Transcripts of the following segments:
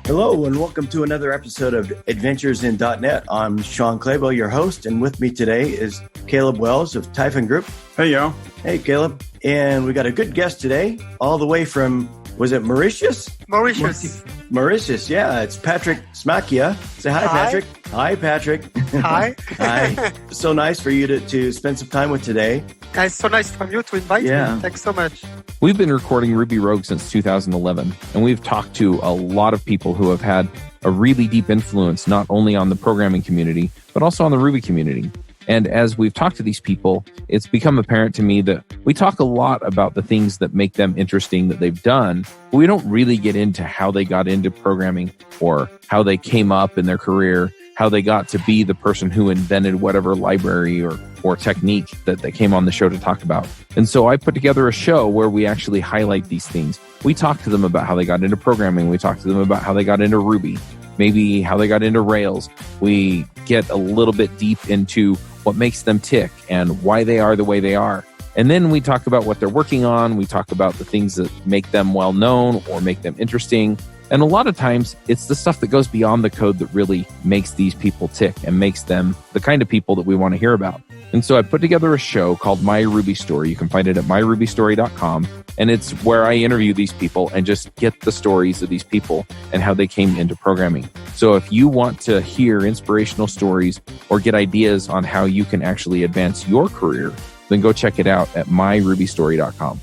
Hello, and welcome to another episode of Adventures in .NET. I'm Sean Claybo, your host, and with me today is Caleb Wells of Typhon Group. Hey, y'all. Hey, Caleb. And we got a good guest today, all the way from, was it Mauritius? Mauritius, yeah. It's Patrick Smacchia. Say hi, Patrick. Hi, Patrick. Hi. Hi. So nice for you to spend some time with today. It's so nice from you to invite me. Thanks so much. We've been recording Ruby Rogue since 2011, and we've talked to a lot of people who have had a really deep influence, not only on the programming community, but also on the Ruby community. And as we've talked to these people, it's become apparent to me that we talk a lot about the things that make them interesting that they've done, but we don't really get into how they got into programming or how they came up in their career, how they got to be the person who invented whatever library or technique that they came on the show to talk about. And so I put together a show where we actually highlight these things. We talk to them about how they got into programming. We talk to them about how they got into Ruby, maybe how they got into Rails. We get a little bit deep into what makes them tick and why they are the way they are. And then we talk about what they're working on. We talk about the things that make them well known or make them interesting. And a lot of times it's the stuff that goes beyond the code that really makes these people tick and makes them the kind of people that we want to hear about. And so I put together a show called My Ruby Story. You can find it at myrubystory.com. And it's where I interview these people and just get the stories of these people and how they came into programming. So if you want to hear inspirational stories or get ideas on how you can actually advance your career, then go check it out at myrubystory.com.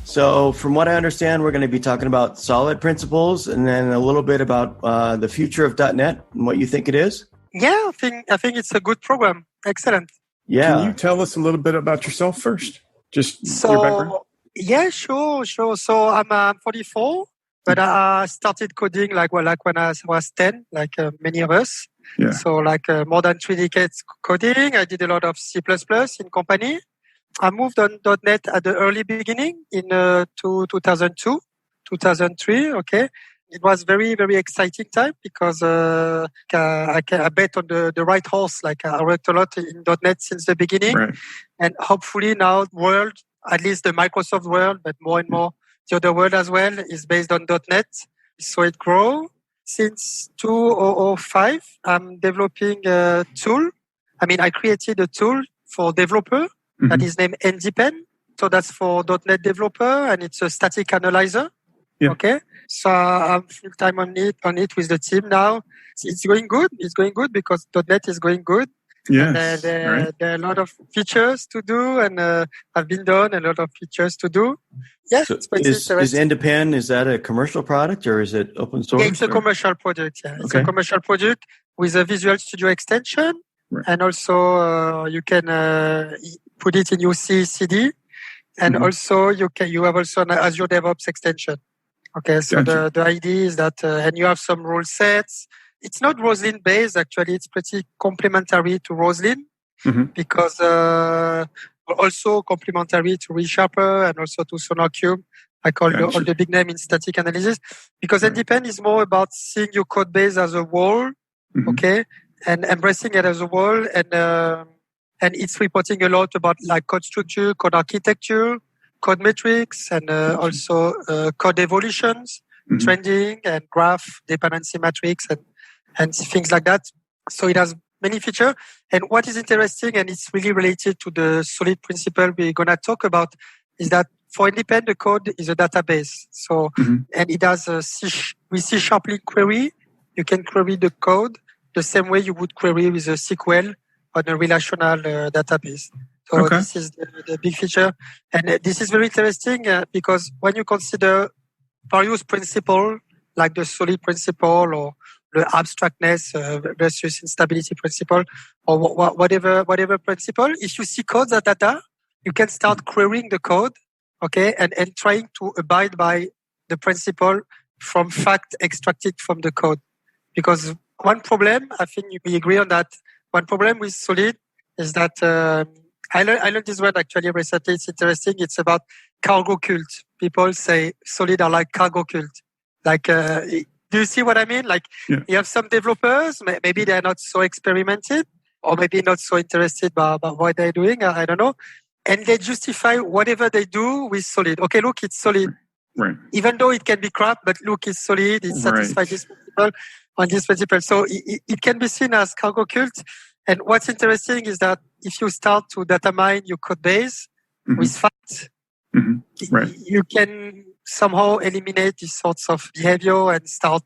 So from what I understand, we're going to be talking about solid principles and then a little bit about the future of .NET and what you think it is. Yeah, I think it's a good program. Excellent. Yeah. Can you tell us a little bit about yourself first? Just your background? Yeah, sure. So I'm 44, but I started coding like when I was 10, like many of us. Yeah. So more than 3 decades coding. I did a lot of C++ in company. I moved on .NET at the early beginning in 2002, 2003. Okay. It was very, very exciting time because I bet on the right horse. Like I worked a lot in .NET since the beginning. Right. And hopefully now world, at least the Microsoft world, but more and more the other world as well, is based on .NET. So it grew. Since 2005, I'm developing a tool. I created a tool for developer that is named NDepend. So that's for .NET developer, and it's a static analyzer. Yeah. Okay. So I'm full time on it with the team now. It's going good. It's going good because .NET is going good. Yes. There are a lot of features to do, and have been done. A lot of features to do. Yeah. So is NDepend, is that a commercial product or is it open source? Yeah, it's a commercial project. Yeah, it's a commercial project with a Visual Studio extension, and also you can put it in your CD, and also you have also an Azure DevOps extension. Okay, so gotcha. the idea is that, and you have some rule sets. It's not Roslyn based, actually. It's pretty complementary to Roslyn because also complementary to ReSharper and also to SonarQube. I call all the big name in static analysis because NDepend is more about seeing your code base as a whole, okay, and embracing it as a whole, and it's reporting a lot about like code structure, code architecture, code metrics, and also code evolutions, trending, and graph, dependency matrix, and things like that. So it has many features. And what is interesting, and it's really related to the solid principle we're going to talk about, is that for NDepend, the code is a database. So, and it has with C# query, you can query the code the same way you would query with a SQL on a relational database. So this is the big feature. And this is very interesting because when you consider various principles, like the solid principle or the abstractness versus instability principle, or whatever principle, if you see code as data, you can start querying the code, okay, and trying to abide by the principle from fact extracted from the code. Because one problem, I think we agree on that, one problem with solid is that I learned this word actually recently. It's interesting. It's about cargo cult. People say solid are like cargo cult. Like, do you see what I mean? Like, you have some developers, maybe they're not so experimented, or maybe not so interested by what they're doing. I don't know. and they justify whatever they do with solid. Okay, look, it's solid. Right. Even though it can be crap, but look, it's solid. It satisfies this principle on this principle. So it can be seen as cargo cult. And what's interesting is that if you start to data mine your code base with facts, you can somehow eliminate these sorts of behavior and start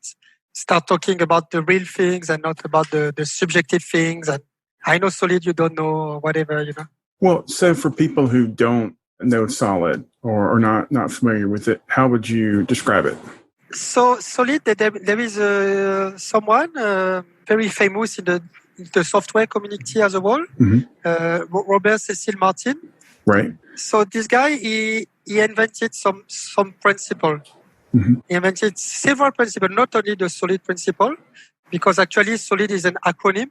talking about the real things and not about the subjective things. And I know solid, you don't know, or whatever, Well, so for people who don't know solid or are not familiar with it, how would you describe it? So solid, there is someone very famous in the software community as a whole, Robert Cecil Martin. Right. So this guy, he invented some principle. He invented several principles, not only the solid principle, because actually solid is an acronym.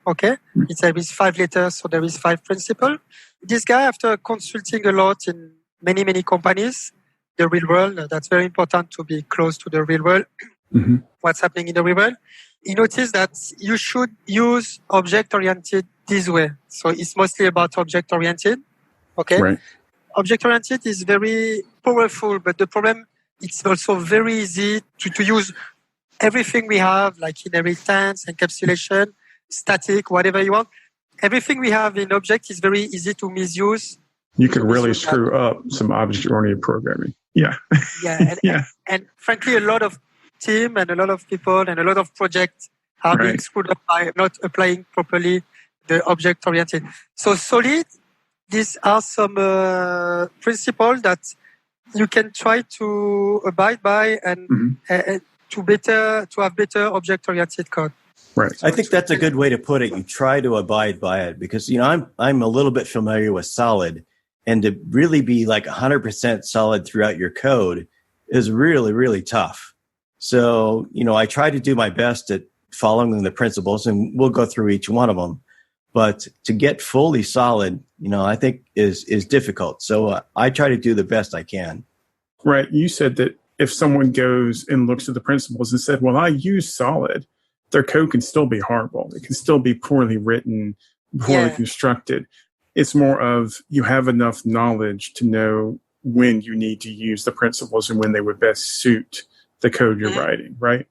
Okay, there is 5 letters, so there is 5 principles. This guy, after consulting a lot in many companies, the real world, that's very important to be close to the real world, what's happening in the real world, he noticed that you should use object-oriented this way. So it's mostly about object-oriented, okay? Right. Object-oriented is very powerful, but the problem, it's also very easy to use everything we have, like inheritance, encapsulation, static, whatever you want. Everything we have in object is very easy to misuse. You could really screw up some object-oriented programming. Yeah. And frankly, a lot of team and a lot of people and a lot of projects are being screwed up by not applying properly the object-oriented. So solid, these are some principles that you can try to abide by and to have better object-oriented code. Right. I think that's a good way to put it. You try to abide by it because, I'm a little bit familiar with solid, and to really be like 100% solid throughout your code is really, really tough. So, I try to do my best at following the principles, and we'll go through each one of them. But to get fully solid, I think is difficult. So I try to do the best I can. Right. You said that if someone goes and looks at the principles and said, well, I use solid, their code can still be horrible. It can still be poorly written, poorly constructed. It's more of you have enough knowledge to know when you need to use the principles and when they would best suit the code you're writing, right?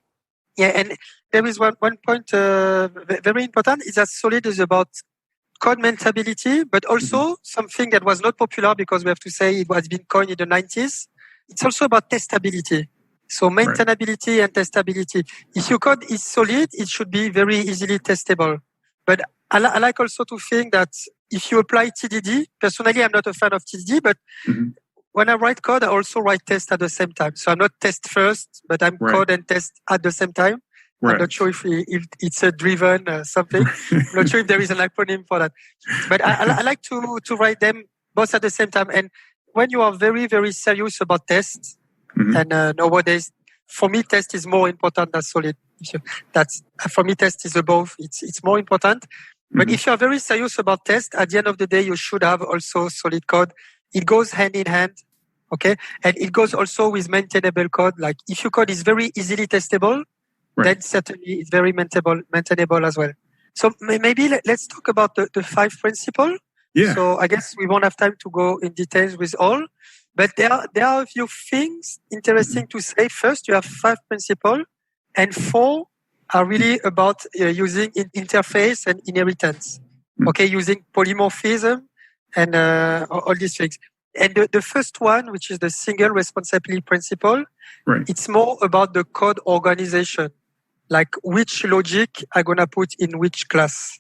Yeah, and there is one point very important is that solid is about code maintainability, but also something that was not popular because we have to say it was been coined in the 90s. It's also about testability. So maintainability and testability. If your code is solid, it should be very easily testable. But I like also to think that if you apply TDD, personally, I'm not a fan of TDD, but when I write code, I also write test at the same time. So I'm not test first, but I'm code and test at the same time. Right. I'm not sure if it's a driven something. I'm not sure if there is an acronym for that. But I like to write them both at the same time. And when you are very, very serious about tests, and nowadays, for me, test is more important than solid. For me, test is above. It's more important. But if you are very serious about test, at the end of the day, you should have also solid code. It goes hand in hand, okay? And it goes also with maintainable code. Like if your code is very easily testable, then certainly it's very maintainable as well. So maybe let's talk about the 5 principles. Yeah. So I guess we won't have time to go in details with all. But there are a few things interesting to say. First, you have 5 principles, and 4 are really about using interface and inheritance. Okay, using polymorphism and all these things. And the first one, which is the single responsibility principle, it's more about the code organization, like which logic I'm gonna put in which class.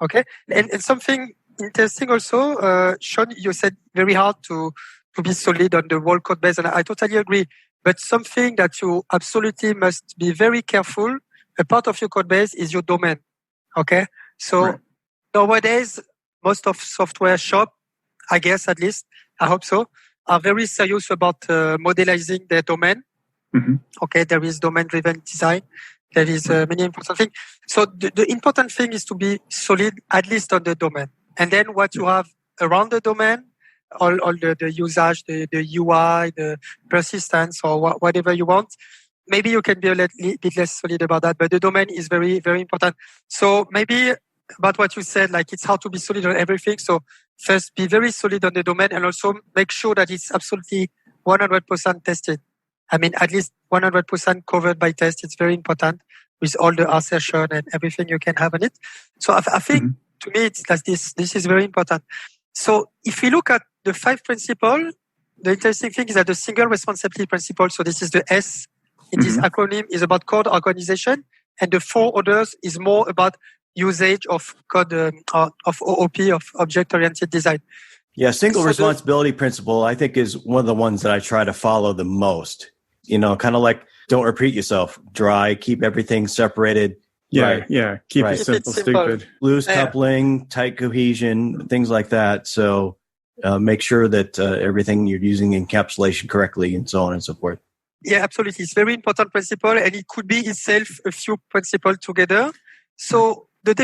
Okay, and something interesting also, Sean, you said very hard to be solid on the whole code base, and I totally agree. But something that you absolutely must be very careful, a part of your code base is your domain. Okay? So nowadays, most of software shop, I guess at least, I hope so, are very serious about modelizing their domain. Okay, there is domain-driven design. There is many important things. So the important thing is to be solid, at least on the domain. And then what you have around the domain, all the usage, the UI, the persistence, or whatever you want. Maybe you can be a little bit less solid about that, but the domain is very, very important. So maybe about what you said, like it's hard to be solid on everything. So first, be very solid on the domain and also make sure that it's absolutely 100% tested. I mean, at least 100% covered by test. It's very important with all the assertion and everything you can have on it. So I think to me, it's like this is very important. So if we look at the 5 principles, the interesting thing is that the single responsibility principle, so this is the S in this acronym, is about code organization. And the 4 others is more about usage of code, of OOP, of object-oriented design. Yeah, single responsibility principle, I think, is one of the ones that I try to follow the most. You know, kind of like don't repeat yourself, dry, keep everything separated. Yeah, keep it simple, stupid. Loose coupling, tight cohesion, things like that. So make sure that everything you're using encapsulation correctly and so on and so forth. Yeah, absolutely. It's a very important principle, and it could be itself a few principles together. So the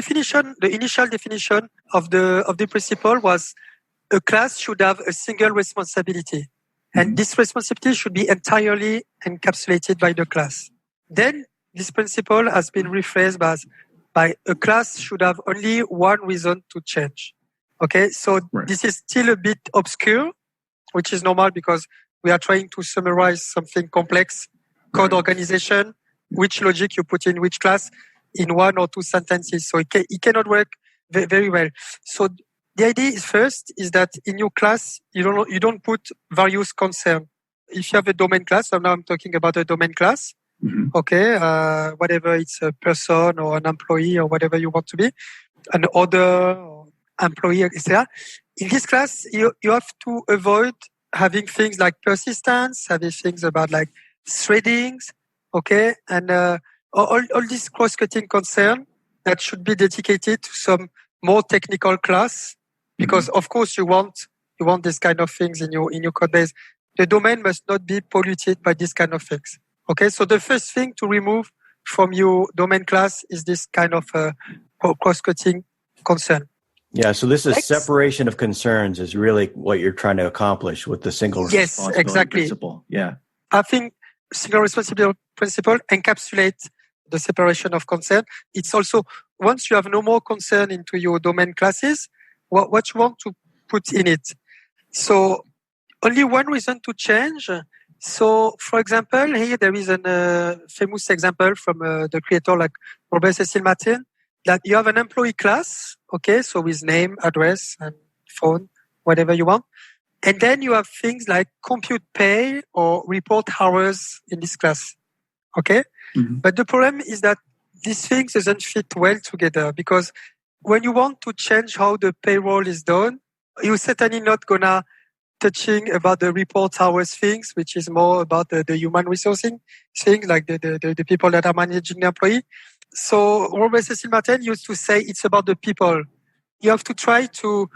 initial definition of the principle was a class should have a single responsibility. And this responsibility should be entirely encapsulated by the class. Then this principle has been rephrased by a class should have only one reason to change. Okay, so this is still a bit obscure, which is normal because we are trying to summarize something complex, code organization, which logic you put in which class in 1 or 2 sentences. So it cannot work very well. So the idea is that in your class, you don't put various concerns. If you have a domain class, so now I'm talking about a domain class, okay, whatever it's a person or an employee or whatever you want to be, an order, or employee, etc. In this class, you have to avoid having things like persistence, having things about like threadings, okay, and all these cross-cutting concern that should be dedicated to some more technical class, because of course you want this kind of things in your code base. The domain must not be polluted by this kind of things. Okay, so the first thing to remove from your domain class is this kind of cross-cutting concern. Yeah, so this is separation of concerns is really what you're trying to accomplish with the single responsibility principle. Yeah. I think single responsibility principle encapsulates the separation of concern. It's also, once you have no more concern into your domain classes, what you want to put in it. So only one reason to change. So, for example, here there is a famous example from the creator like Robert Cecil Martin, that you have an employee class, okay, so with name, address, and phone, whatever you want. And then you have things like compute pay or report hours in this class, okay? But the problem is that these things doesn't fit well together, because when you want to change how the payroll is done, you're certainly not gonna touching about the report hours things, which is more about the human resourcing things, like the people that are managing the employee. So Robert Cecil Martin used to say it's about the people. You have to try to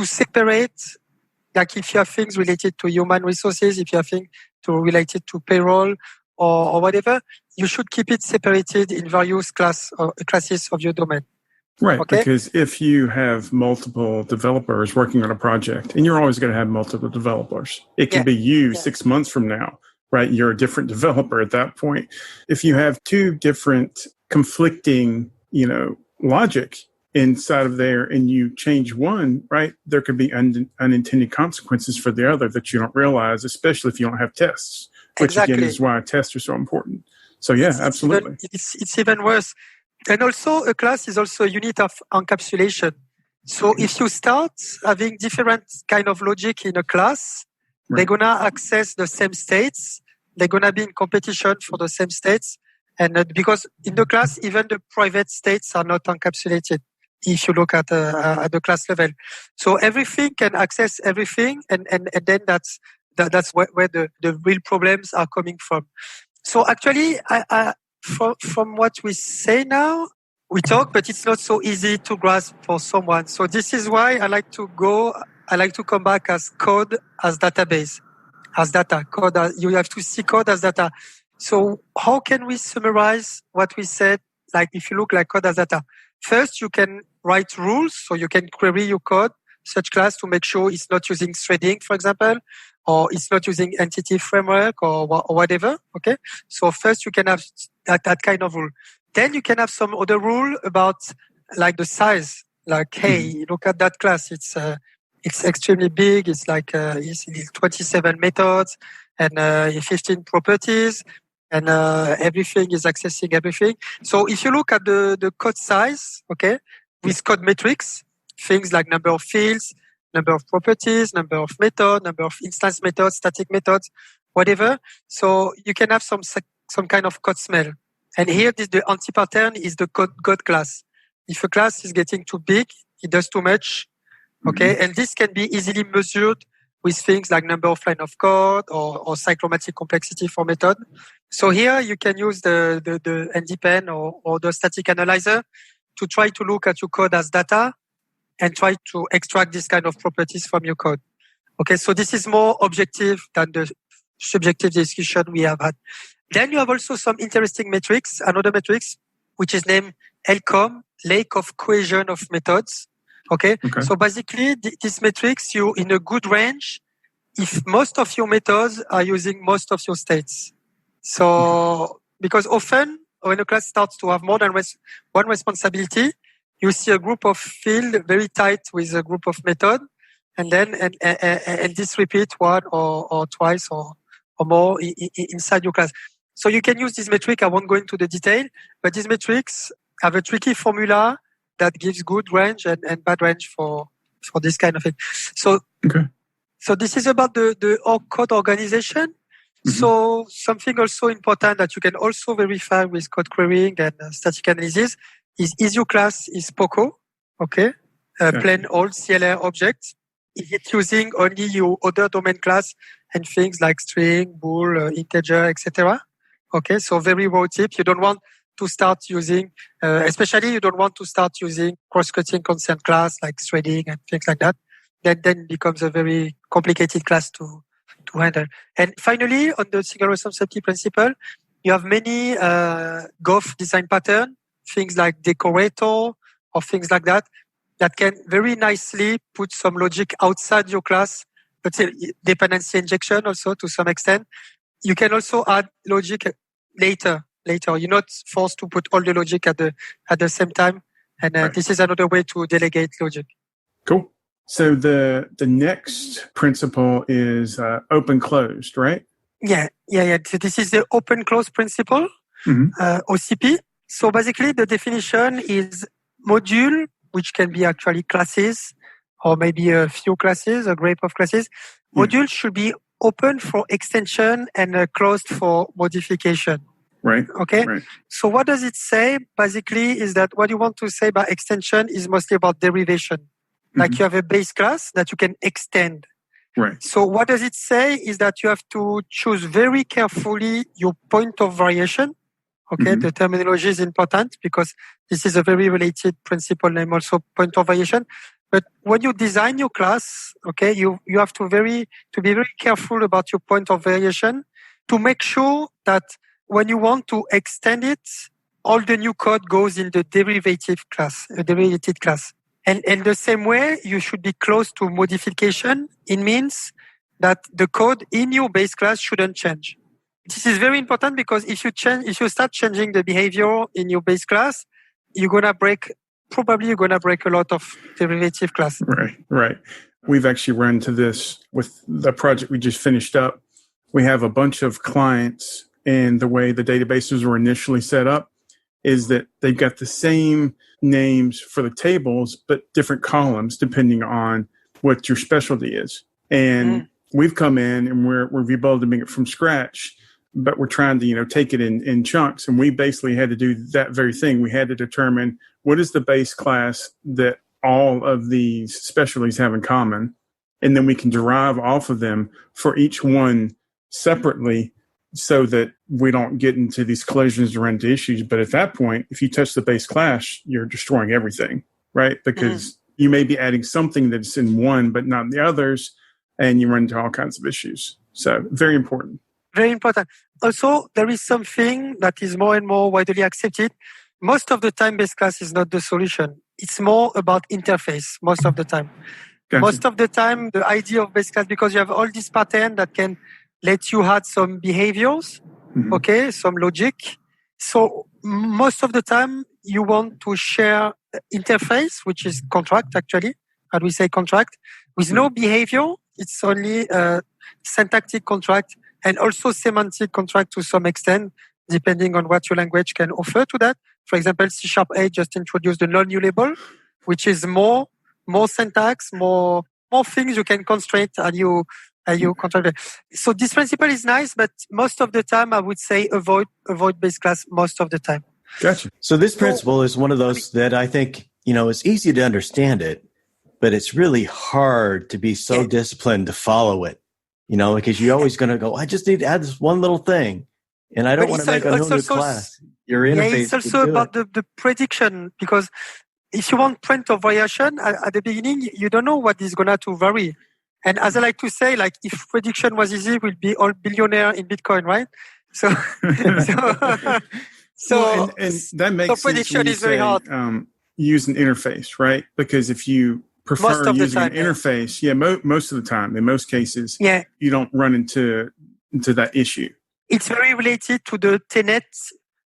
separate, like if you have things related to human resources, if you have things related to payroll or whatever, you should keep it separated in various classes of your domain. Right, okay? Because if you have multiple developers working on a project, and you're always going to have multiple developers, it can be you 6 months from now, right? You're a different developer at that point. If you have 2 different conflicting, logic inside of there, and you change one, right, there could be unintended consequences for the other that you don't realize, especially if you don't have tests, which again is why tests are so important. So absolutely. It's even worse. And also, a class is also a unit of encapsulation. So if you start having different kind of logic in a class, they're going to access the same states. They're going to be in competition for the same states. And because in the class, even the private states are not encapsulated if you look at the class level. So everything can access everything. And then that's where the real problems are coming from. So actually, from what we say now, we talk, but it's not so easy to grasp for someone. So this is why I like to come back as code as database, as data. You have to see code as data. So how can we summarize what we said? Like if you look like code as data, first you can write rules. So you can query your code, such class, to make sure it's not using threading, for example, or it's not using entity framework or whatever. Okay. So first you can have that kind of rule. Then you can have some other rule about like the size. Like, hey, look at that class. It's extremely big. It's like it's 27 methods and 15 properties, and everything is accessing everything. So if you look at the code size, okay, with code metrics, things like number of fields, number of properties, number of methods, number of instance methods, static methods, whatever. So you can have some kind of code smell. And here, the anti-pattern is the code class. If a class is getting too big, it does too much. Okay, and this can be easily measured with things like number of line of code or cyclomatic complexity for method. So here you can use the NDepend or the static analyzer to try to look at your code as data and try to extract this kind of properties from your code. Okay, so this is more objective than the subjective discussion we have had. Then you have also some interesting metrics, another metrics, which is named LCOM, Lake of Cohesion of Methods. Okay. So basically, this metrics you in a good range if most of your methods are using most of your states. So, because often when a class starts to have more than one responsibility, you see a group of field very tight with a group of method, and then and this repeat one or twice or more inside your class. So you can use this metric. I won't go into the detail, but these metrics have a tricky formula that gives good range and bad range for this kind of thing. So, so this is about the code organization. So something also important that you can also verify with code querying and static analysis is your class is POCO, plain old CLR object. Is it using only your other domain class and things like string, bool, integer, etc.? Okay, so very raw tip. You don't want to start using, especially you don't want to start using cross-cutting consent class like threading and things like that. That then becomes a very complicated class to handle. And finally, on the single responsibility principle, you have many GOF design pattern, things like decorator or things like that can very nicely put some logic outside your class. Let's say dependency injection also to some extent. You can also add logic later. You're not forced to put all the logic at the same time. And this is another way to delegate logic. Cool. So the next principle is open-closed, right? Yeah. So this is the open-close principle, OCP. So basically the definition is module, which can be actually classes or maybe a few classes, a group of classes. Module should be open for extension and closed for modification. Right. Okay. Right. So what does it say? Basically is that what you want to say by extension is mostly about derivation. Like you have a base class that you can extend. Right. So what does it say is that you have to choose very carefully your point of variation. Okay. The terminology is important because this is a very related principle name also point of variation. But when you design your class, okay, you have to be very careful about your point of variation to make sure that when you want to extend it, all the new code goes in the derivative class, a derivative class. And in the same way, you should be close to modification. It means that the code in your base class shouldn't change. This is very important because if you start changing the behavior in your base class, you're gonna break a lot of derivative class. Right. We've actually run into this with the project we just finished up. We have a bunch of clients, and the way the databases were initially set up is that they've got the same names for the tables, but different columns depending on what your specialty is. And we've come in and we're rebuilding it from scratch, but we're trying to, take it in chunks. And we basically had to do that very thing. We had to determine what is the base class that all of these specialties have in common. And then we can derive off of them for each one separately, so that we don't get into these collisions or run into issues. But at that point, if you touch the base class, you're destroying everything, right? Because you may be adding something that's in one, but not in the others, and you run into all kinds of issues. So very important. Very important. Also, there is something that is more and more widely accepted. Most of the time, base class is not the solution. It's more about interface most of the time. Gotcha. Most of the time, the idea of base class, because you have all these patterns that can let you add some behaviors, some logic. So most of the time, you want to share interface, which is contract actually. How do we say contract? With no behavior, it's only a syntactic contract and also semantic contract to some extent, depending on what your language can offer to that. For example, C#8 just introduced the non-nullable, which is more syntax, more things you can constrain and you control it. So this principle is nice, but most of the time I would say avoid base class most of the time. Gotcha. So this principle is one of those that I think, it's easy to understand it, but it's really hard to be so disciplined to follow it, because you're always going to go, I just need to add this one little thing. And I don't want to make a whole new class. Your interface. It's also about the prediction, because if you want print of variation at the beginning, you don't know what is going to vary. And as I like to say, like if prediction was easy, we'd be all billionaire in Bitcoin, right? So and that makes prediction is very hard. Use an interface, right? Because if you prefer using an interface, most of the time, in most cases, you don't run into that issue. It's very related to the tenet,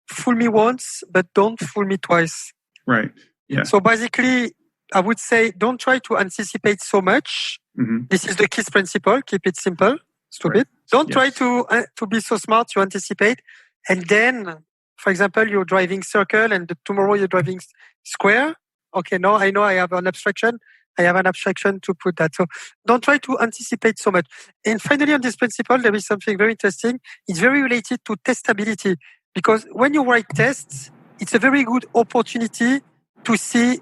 fool me once, but don't fool me twice. Right. Yeah. So basically, I would say don't try to anticipate so much. Mm-hmm. This is the KISS principle. Keep it simple, stupid. Right. Don't try to be so smart to anticipate. And then, for example, you're driving circle and tomorrow you're driving square. Okay, no, I know I have an abstraction. I have an abstraction to put that. So don't try to anticipate so much. And finally, on this principle, there is something very interesting. It's very related to testability, because when you write tests, it's a very good opportunity to see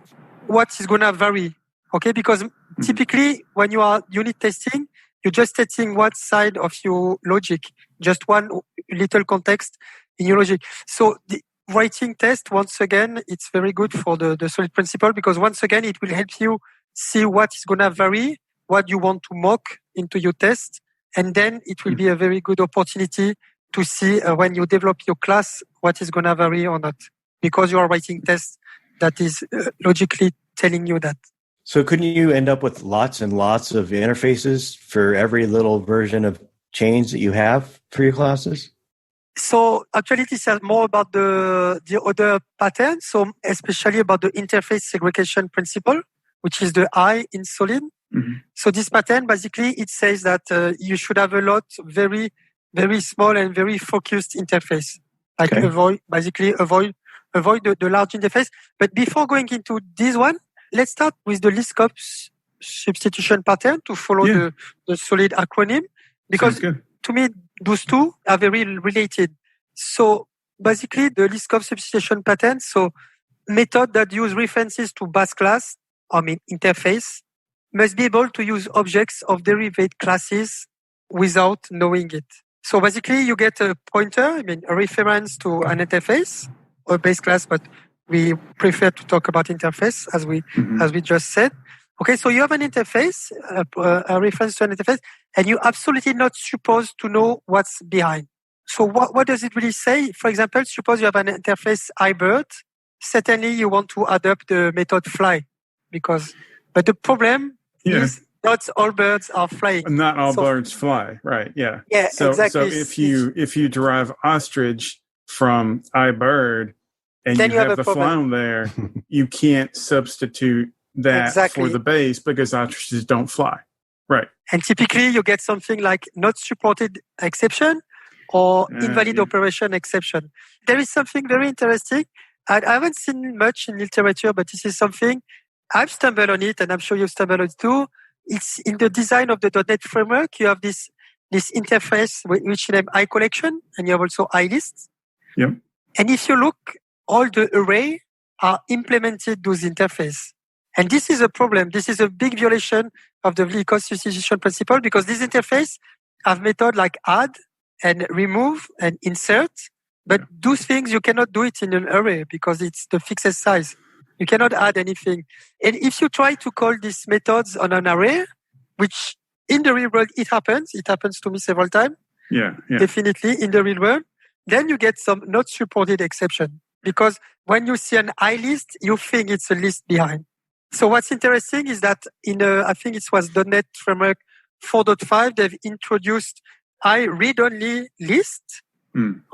what is going to vary. Okay, because typically when you are unit testing, you're just testing one side of your logic, just one little context in your logic. So the writing test, once again, it's very good for the solid principle, because once again, it will help you see what is going to vary, what you want to mock into your test. And then it will be a very good opportunity to see when you develop your class, what is going to vary or not, because you are writing tests that is logically telling you that. So couldn't you end up with lots and lots of interfaces for every little version of change that you have for your classes? So actually, this is more about the other pattern. So especially about the interface segregation principle, which is the I in solid. Mm-hmm. So this pattern, basically, it says that you should have a lot, very, very small and very focused interface. Like avoid the large interface. But before going into this one, let's start with the Liskov substitution pattern to follow the solid acronym, because to me, those two are very related. So basically, the Liskov substitution pattern, so method that use references to base class, interface, must be able to use objects of derived classes without knowing it. So basically, you get a pointer, a reference to an interface or base class, but we prefer to talk about interface as we just said. Okay, so you have an interface, a reference to an interface, and you're absolutely not supposed to know what's behind. So what does it really say? For example, suppose you have an interface iBird. Certainly, you want to adopt the method fly, but the problem is not all birds are flying. Not all birds fly, right? Yeah. Yeah, exactly. So if you derive ostrich from iBird and you have the fly there, you can't substitute that for the base because ostriches don't fly. Right. And typically you get something like not supported exception or invalid operation exception. There is something very interesting. I haven't seen much in literature, but this is something I've stumbled on it, and I'm sure you've stumbled on it too. It's in the design of the .NET framework. You have this interface which you name iCollection, and you have also iList. Yep. And if you look, all the array are implemented those interface. And this is a problem. This is a big violation of the Liskov substitution principle, because this interface have methods like add and remove and insert. But those things, you cannot do it in an array because it's the fixed size. You cannot add anything. And if you try to call these methods on an array, which in the real world, it happens to me several times. Yeah. Definitely in the real world, then you get some not supported exception. Because when you see an I list, you think it's a list behind. So what's interesting is that I think it was .NET Framework 4.5, they've introduced I read-only list.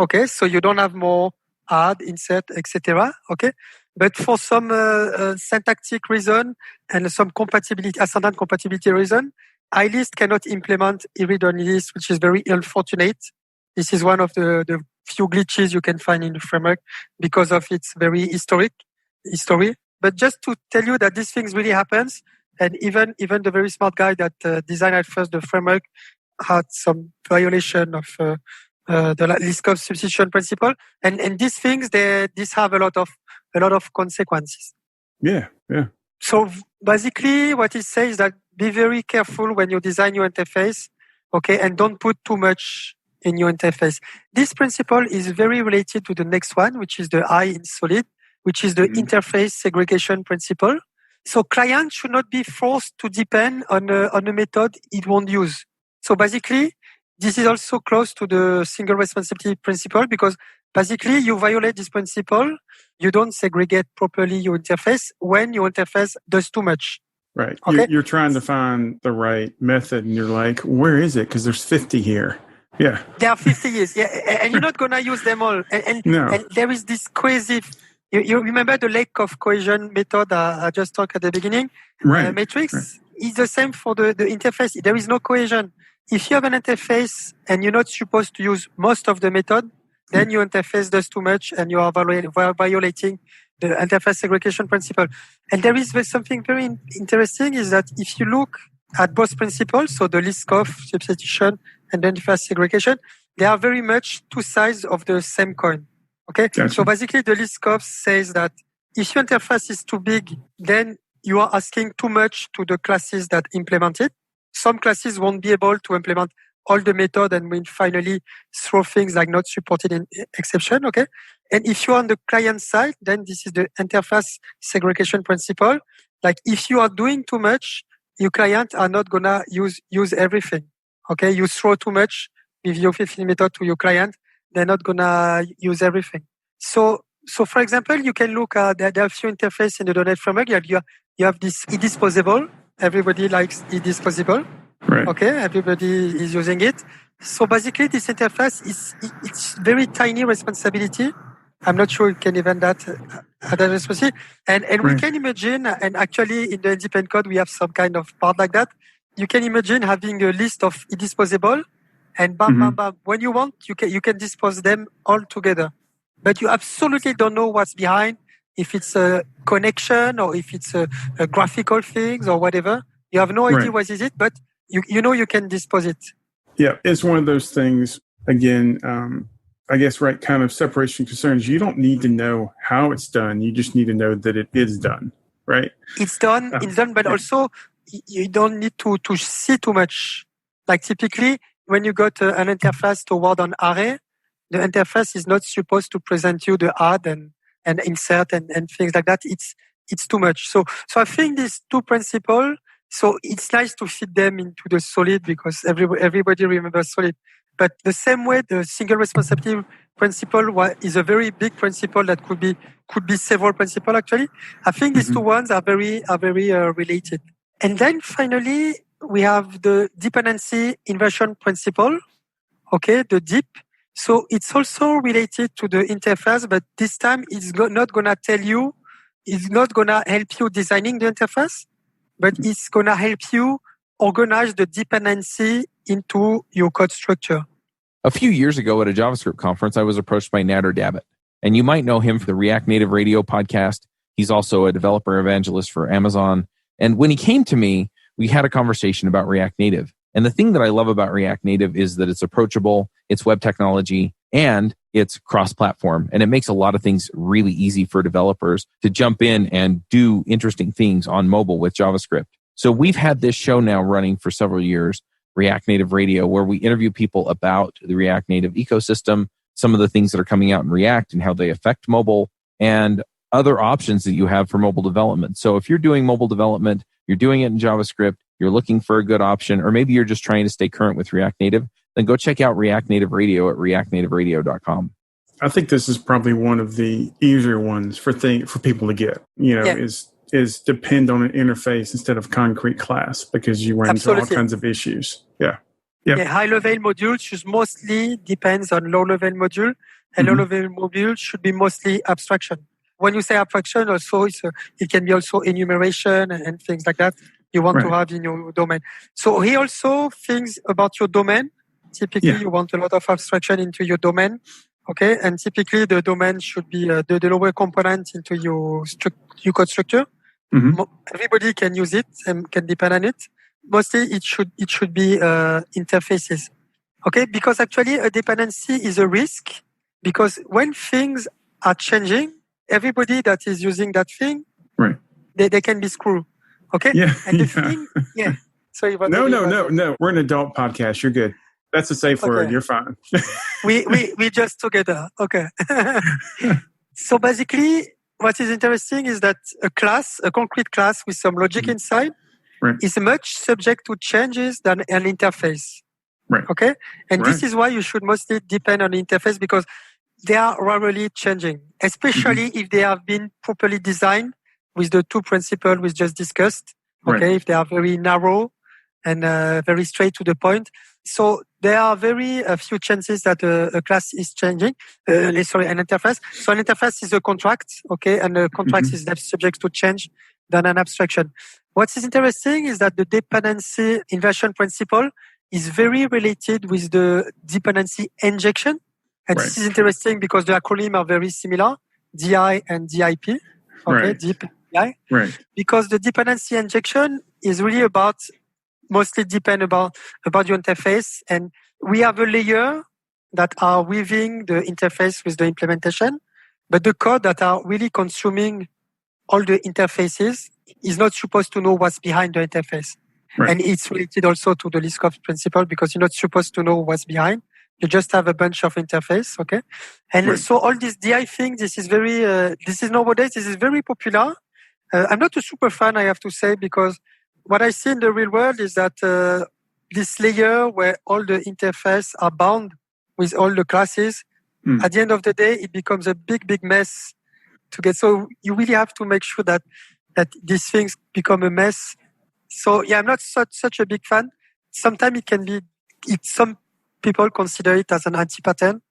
Okay, so you don't have more add, insert, etc. Okay, But for some syntactic reason and some compatibility, ascendant compatibility reason, iList cannot implement e-read-only list, which is very unfortunate. This is one of the few glitches you can find in the framework because of its very history. But just to tell you that these things really happens, and even the very smart guy that designed at first the framework had some violation of the Liskov substitution principle, and these things these have a lot of consequences. Yeah. So basically, what it says is that be very careful when you design your interface, okay, and don't put too much in your interface. This principle is very related to the next one, which is the I in Solid, which is the interface segregation principle. So clients should not be forced to depend on a method it won't use. So basically, this is also close to the single responsibility principle because basically you violate this principle. You don't segregate properly your interface when your interface does too much. Right. Okay? You're trying to find the right method and you're like, where is it? Because there's 50 here. Yeah. There are 50 years. Yeah. And you're not going to use them all. And there is this crazy... You remember the lack of cohesion method I just talked at the beginning? Right. Matrix right. is the same for the interface. There is no cohesion. If you have an interface and you're not supposed to use most of the method, then your interface does too much and you are violating the interface segregation principle. And there is something very interesting is that if you look at both principles, so the Liskov substitution and the interface segregation, they are very much two sides of the same coin. Okay, gotcha. So basically the Liskov says that if your interface is too big, then you are asking too much to the classes that implement it. Some classes won't be able to implement all the method and will finally throw things like not supported in exception. Okay, and if you're on the client side, then this is the interface segregation principle. Like if you are doing too much, your clients are not gonna use everything. Okay, you throw too much with your 15 method to your client. They're not gonna use everything. So for example, you can look at there are a few interfaces in the .NET framework. You have this e-disposable. Everybody likes e-disposable. Right. Okay, everybody is using it. So basically, this interface it's very tiny responsibility. I'm not sure you can even that responsibility. And right. We can imagine, and actually in the NDepend code we have some kind of part like that. You can imagine having a list of e-disposable. And bam. When you want, you can dispose them all together. But you absolutely don't know what's behind, if it's a connection or if it's a graphical things or whatever. You have no idea what is it, but you know you can dispose it. Yeah, it's one of those things, again, I guess, kind of separation concerns. You don't need to know how it's done. You just need to know that it is done, right? It's done, but also you don't need to see too much. Like typically, when you got an interface toward an array, the interface is not supposed to present you the add and insert and things like that. It's too much. So I think these two principles, so it's nice to fit them into the Solid because everybody remembers Solid. But the same way, the single responsibility principle is a very big principle that could be several principles actually. I think these two ones are very related. And then finally, we have the dependency inversion principle, okay, the DIP. So it's also related to the interface, but this time it's not going to help you designing the interface, but it's going to help you organize the dependency into your code structure. A few years ago at a JavaScript conference, I was approached by Nader Dabit, and you might know him for the React Native Radio podcast. He's also a developer evangelist for Amazon. And when he came to me, we had a conversation about React Native. And the thing that I love about React Native is that it's approachable, it's web technology, and it's cross-platform. And it makes a lot of things really easy for developers to jump in and do interesting things on mobile with JavaScript. So we've had this show now running for several years, React Native Radio, where we interview people about the React Native ecosystem, some of the things that are coming out in React and how they affect mobile, and other options that you have for mobile development. So if you're doing mobile development, you're doing it in JavaScript, you're looking for a good option, or maybe you're just trying to stay current with React Native, then go check out React Native Radio at reactnativeradio.com. I think this is probably one of the easier ones for people to get, is depend on an interface instead of concrete class, because you run into all kinds of issues. Yeah. High-level modules should mostly depends on low-level module, and low-level module should be mostly abstraction. when you say abstraction, also it can be also enumeration and things like that you want to have in your domain. So he also thinks about your domain. Typically, you want a lot of abstraction into your domain. Okay, and typically the domain should be the lower component into your code structure. Mm-hmm. Everybody can use it and can depend on it. Mostly, it should be interfaces. Okay, because actually a dependency is a risk, because when things are changing, everybody that is using that thing, they can be screwed. Okay, and the thing, Sorry, no. We're an adult podcast. You're good. That's a safe word. You're fine. we just together. Okay. So basically, what is interesting is that a concrete class with some logic inside, is much subject to changes than an interface. Right. Okay. And this is why you should mostly depend on the interface, because they are rarely changing, especially if they have been properly designed with the two principles we just discussed. Okay. If they are very narrow and very straight to the point. So there are very few chances that a class is changing. An interface. So an interface is a contract, okay, and a contract is less subject to change than an abstraction. What is interesting is that the dependency inversion principle is very related with the dependency injection. And this is interesting because the acronym are very similar, DI and DIP. Okay, DIP, DI. Right. Because the dependency injection is really about mostly depend about your interface, and we have a layer that are weaving the interface with the implementation, but the code that are really consuming all the interfaces is not supposed to know what's behind the interface. And it's related also to the Liskov principle, because you're not supposed to know what's behind. You just have a bunch of interface, okay? And so all this DI thing, this is nowadays, this is very popular. I'm not a super fan, I have to say, because what I see in the real world is that this layer where all the interface are bound with all the classes, at the end of the day, it becomes a big, big mess to get. So you really have to make sure that these things become a mess. So I'm not such a big fan. Sometimes it can be, some people consider it as an anti-pattern,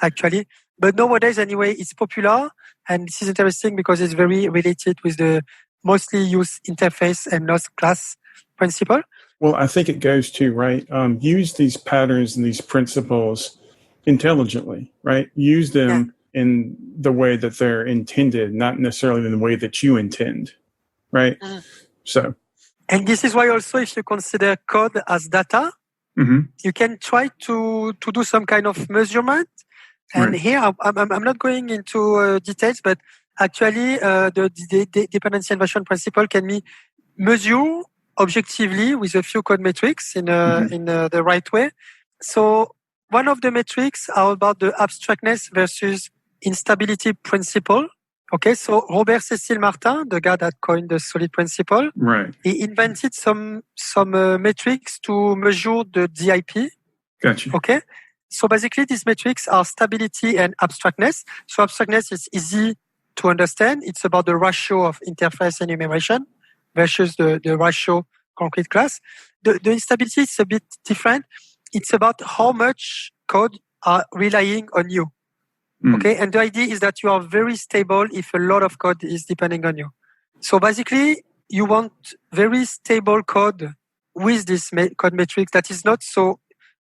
actually. But nowadays, anyway, it's popular. And this is interesting because it's very related with the mostly used interface and not class principle. Well, I think it goes to, use these patterns and these principles intelligently, right? Use them in the way that they're intended, not necessarily in the way that you intend, right? So. And this is why also if you consider code as data, you can try to do some kind of measurement. And here, I'm not going into details, but actually, the dependency inversion principle can be measured objectively with a few code metrics in the right way. So one of the metrics are about the abstractness versus instability principle. Okay, so Robert Cecil Martin, the guy that coined the solid principle, he invented some metrics to measure the DIP. Gotcha. Okay, so basically these metrics are stability and abstractness. So abstractness is easy to understand. It's about the ratio of interface enumeration versus the ratio concrete class. The instability is a bit different. It's about how much code are relying on you. Okay, and the idea is that you are very stable if a lot of code is depending on you. So basically, you want very stable code with this code metric that is not so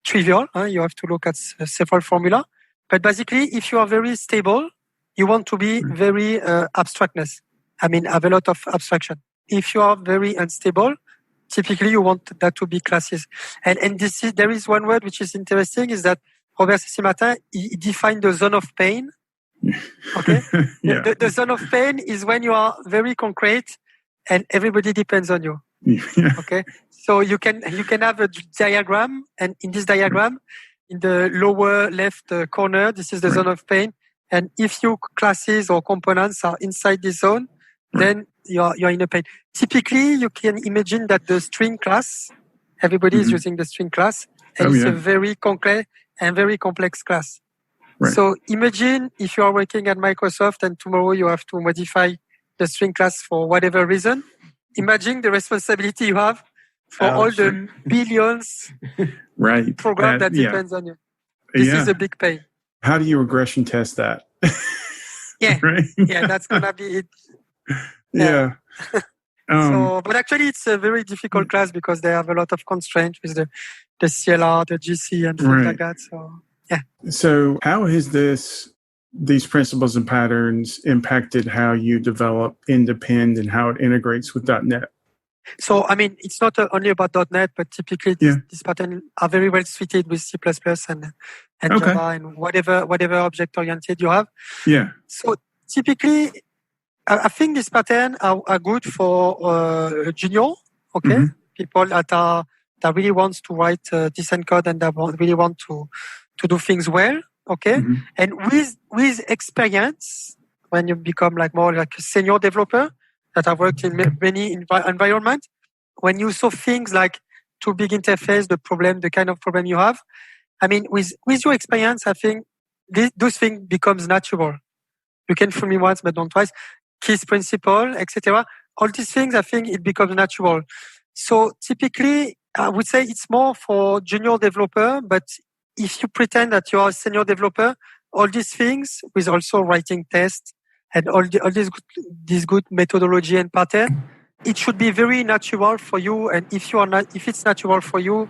trivial. You have to look at several formula. But basically, if you are very stable, you want to be very abstractness. I mean, have a lot of abstraction. If you are very unstable, typically you want that to be classes. And there is one word which is interesting, is that Robert Cecil Martin, he defined the zone of pain. Okay? The zone of pain is when you are very concrete and everybody depends on you. Okay? So you can have a diagram, and in this diagram, in the lower left corner, this is the zone of pain. And if your classes or components are inside this zone, then you're in a pain. Typically, you can imagine that the string class, everybody is using the string class, and it's a very concrete and very complex class. So imagine if you are working at Microsoft and tomorrow you have to modify the string class for whatever reason. Imagine the responsibility you have for all the billions program that depends on you. This is a big pain. How do you regression test that? Yeah, right? Yeah, that's gonna be it. Yeah. But actually, it's a very difficult class because they have a lot of constraints with the CLR, the GC, and things like that. So, yeah. So, how has these principles and patterns impacted how you develop NDepend and how it integrates with .NET? So, I mean, it's not only about .NET, but typically these patterns are very well suited with C++ and Java and whatever object-oriented you have. Yeah. So, typically, I think these patterns are good for junior, people that really wants to write decent code and that really want to do things well, and with experience, when you become like more like a senior developer that have worked in many environments, when you saw things like too big interface, the kind of problem you have, I mean, with your experience, I think those things becomes natural. You can fool me once, but not twice. KISS principle, etc. All these things, I think it becomes natural. So typically, I would say it's more for junior developer, but if you pretend that you are a senior developer, all these things with also writing tests and all this good methodology and pattern, it should be very natural for you. And if it's natural for you,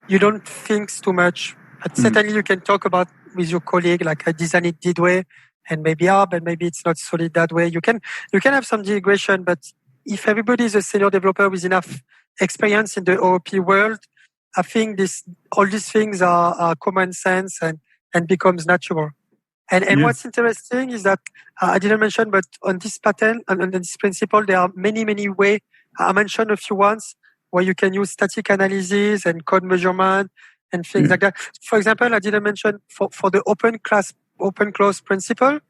you don't think too much. But certainly you can talk about with your colleague, like I design it this way, and maybe but maybe it's not solid that way. You can have some integration, but if everybody is a senior developer with enough experience in the OOP world, I think all these things are common sense and becomes natural. And what's interesting is that I didn't mention, but on this pattern and on this principle, there are many ways. I mentioned a few ones where you can use static analysis and code measurement and things like that. For example, I didn't mention for the open close principle,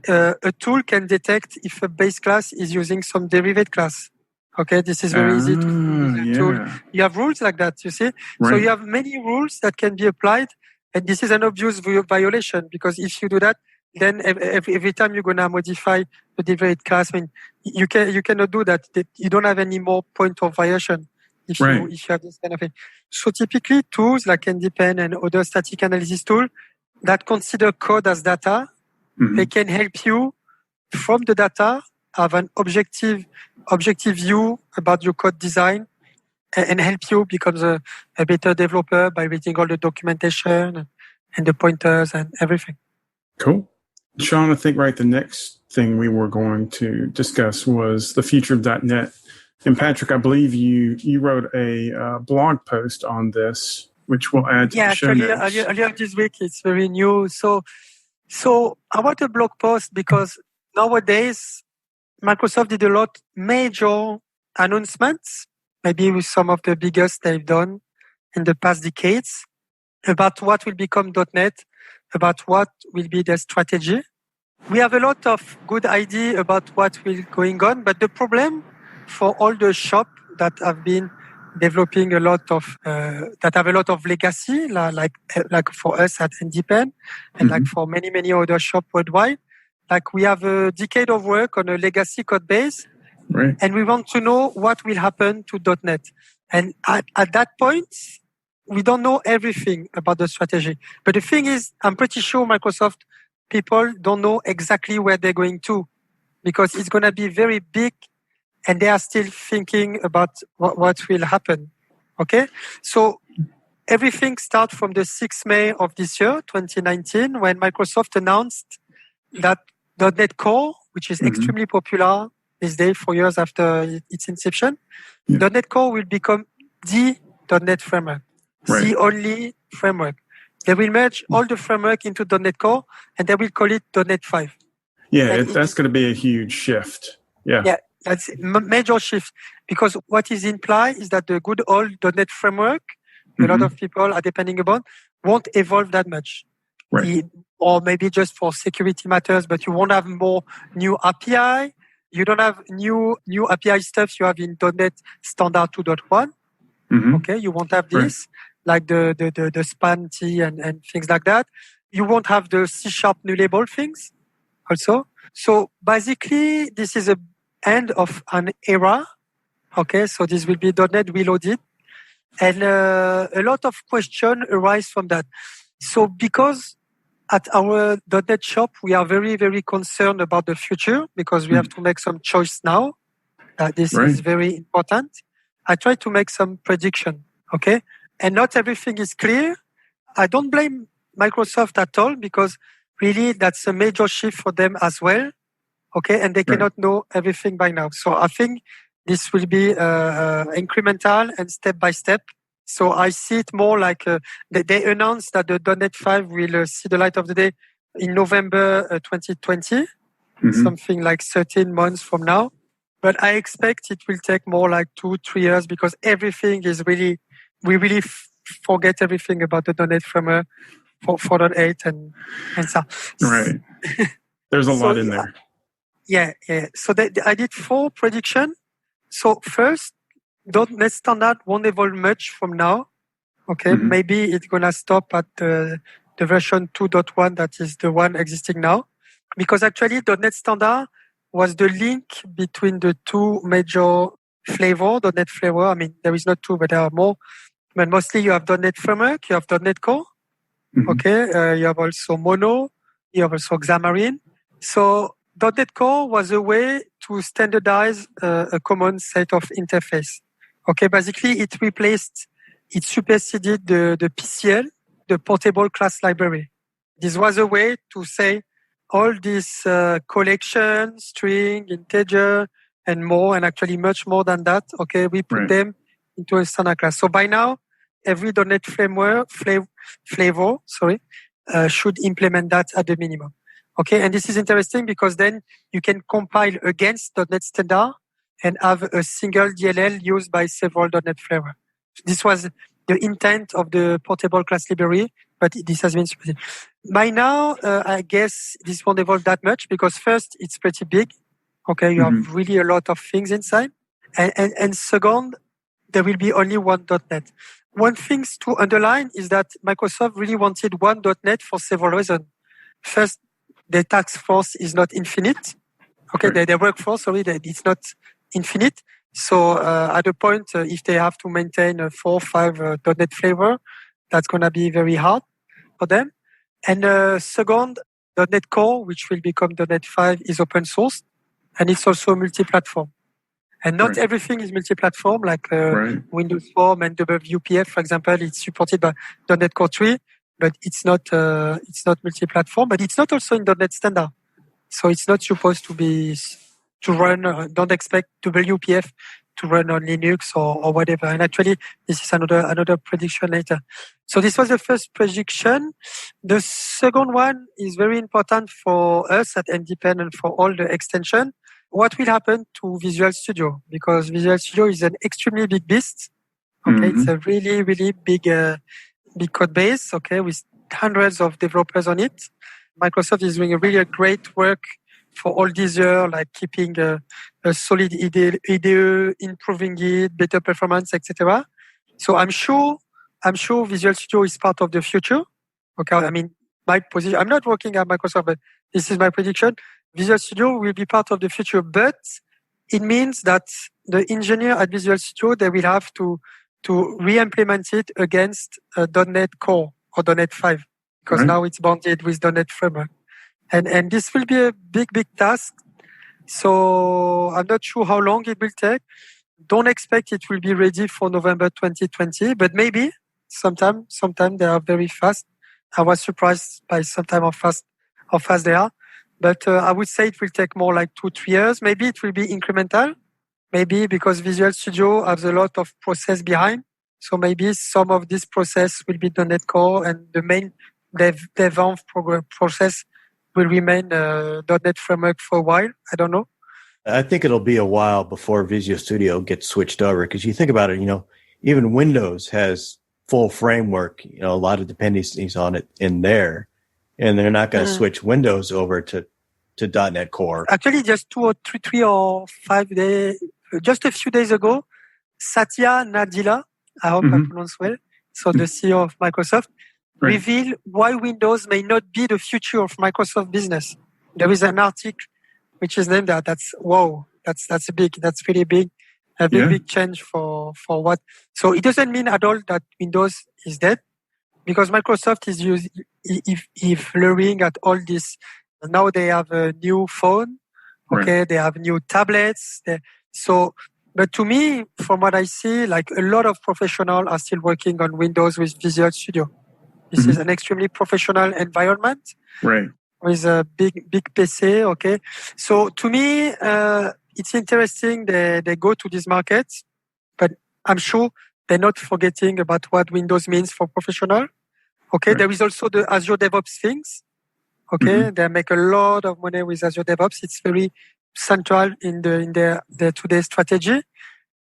a tool can detect if a base class is using some derived class. Okay, this is very easy to use a tool. You have rules like that, you see? So you have many rules that can be applied, and this is an obvious violation, because if you do that, then every time you're going to modify the derived class, I mean, you cannot do that. You don't have any more point of violation if you have this kind of thing. So typically tools like NDepend and other static analysis tools that consider code as data, they can help you from the data have an objective view about your code design and help you become a better developer by reading all the documentation and the pointers and everything. Cool. Sean, I think the next thing we were going to discuss was the future of .NET. And Patrick, I believe you wrote a blog post on this, which we'll add to the show notes. Yeah, actually, earlier this week, it's very new. So I wrote a blog post because nowadays, Microsoft did a lot major announcements, maybe with some of the biggest they've done in the past decades, about what will become .NET, about what will be their strategy. We have a lot of good idea about what will going on, but the problem for all the shops that have been developing a lot of that have a lot of legacy, like for us at NDepend, and like for many other shops worldwide. Like we have a decade of work on a legacy code base, and we want to know what will happen to .NET. And at that point, we don't know everything about the strategy. But the thing is, I'm pretty sure Microsoft people don't know exactly where they're going to, because it's going to be very big, and they are still thinking about what will happen. Okay? So everything starts from the 6th May of this year, 2019, when Microsoft announced that .NET Core, which is extremely popular these days, 4 years after its inception, .NET Core will become the .NET framework, the only framework. They will merge all the framework into .NET Core, and they will call it .NET 5. Yeah, that's going to be a huge shift. Yeah, that's a major shift, because what is implied is that the good old .NET framework, a lot of people are depending upon, won't evolve that much. Or maybe just for security matters, but you won't have more new API. You don't have new API stuff you have in .NET Standard 2.1. Okay, you won't have this, like the span T and things like that. You won't have the C# nullable things also. So basically, this is the end of an era. Okay, so this will be .NET Reloaded. And a lot of questions arise from that. So because at our .NET shop, we are very, very concerned about the future because we have to make some choice now. This is very important. I try to make some prediction, okay? And not everything is clear. I don't blame Microsoft at all because really that's a major shift for them as well, okay? And they cannot know everything by now. So I think this will be incremental and step by step. So I see it more like they announced that the .NET 5 will see the light of the day in November 2020, something like 13 months from now. But I expect it will take more like 2-3 years because everything is really, we really forget everything about the .NET framework for 4.8 and so. Right. There's a lot in there. Yeah. So I did 4 predictions. So first, .NET Standard won't evolve much from now. Okay, maybe it's gonna stop at the version 2.1 that is the one existing now, because actually .NET Standard was the link between the two major flavor, .NET flavor. I mean, there is not two, but there are more. But mostly you have .NET Framework, you have .NET Core. Okay, you have also Mono, you have also Xamarin. So .NET Core was a way to standardize a common set of interface. Okay, basically it superseded the PCL, the portable class library. This was a way to say all these collection, string, integer, and more, and actually much more than that. Okay, we put them into a standard class. So by now, every .NET framework flavor should implement that at the minimum. Okay, and this is interesting because then you can compile against .NET Standard and have a single DLL used by several .NET flavors. This was the intent of the portable class library, but this has been superseded. By now, I guess this won't evolve that much because first, it's pretty big. Okay, you have really a lot of things inside. And second, there will be only one .NET. One thing to underline is that Microsoft really wanted one .NET for several reasons. First, the task force is not infinite. Okay, their workforce, it's not infinite. So at a point, if they have to maintain 4 or 5 .NET flavor, that's going to be very hard for them. And second, .NET Core, which will become .NET 5, is open source, and it's also multi-platform. And not everything is multi-platform, like Windows Form and WPF, for example, it's supported by .NET Core 3, but it's not multi-platform, but it's not also in .NET Standard. So it's not supposed to run, don't expect WPF to run on Linux or whatever. And actually, this is another prediction later. So this was the first prediction. The second one is very important for us at NDepend and for all the extension. What will happen to Visual Studio? Because Visual Studio is an extremely big beast. Okay, it's a really, really big code base. Okay, with hundreds of developers on it. Microsoft is doing a really great work for all these years, like keeping a solid IDE, improving it, better performance, etc. So I'm sure Visual Studio is part of the future. Okay, I mean, my position, I'm not working at Microsoft, but this is my prediction. Visual Studio will be part of the future, but it means that the engineer at Visual Studio, they will have to re-implement it against .NET Core or .NET 5, because now it's bonded with .NET Framework. And this will be a big task. So I'm not sure how long it will take. Don't expect it will be ready for November 2020, but maybe sometime they are very fast. I was surprised by sometime how fast they are. But I would say it will take more like 2-3 years. Maybe it will be incremental. Maybe because Visual Studio has a lot of process behind. So maybe some of this process will be .NET Core and the main dev process will remain .NET Framework for a while. I don't know. I think it'll be a while before Visual Studio gets switched over, because you think about it, even Windows has full framework, a lot of dependencies on it in there, and they're not going to switch Windows over to .NET Core. Actually, just 3 or 5 days, just a few days ago, Satya Nadella, I hope I pronounce well, so the CEO of Microsoft, reveal why Windows may not be the future of Microsoft business. There is an article which is named that. That's really big, a big change for what. So it doesn't mean at all that Windows is dead, because Microsoft is if learning at all this. Now they have a new phone. Okay, They have new tablets. But to me, from what I see, like a lot of professionals are still working on Windows with Visual Studio. This is an extremely professional environment. Right. With a big PC, okay? So to me, it's interesting they go to these markets, but I'm sure they're not forgetting about what Windows means for professional. Okay, There is also the Azure DevOps things. Okay, They make a lot of money with Azure DevOps. It's very central in their today's strategy.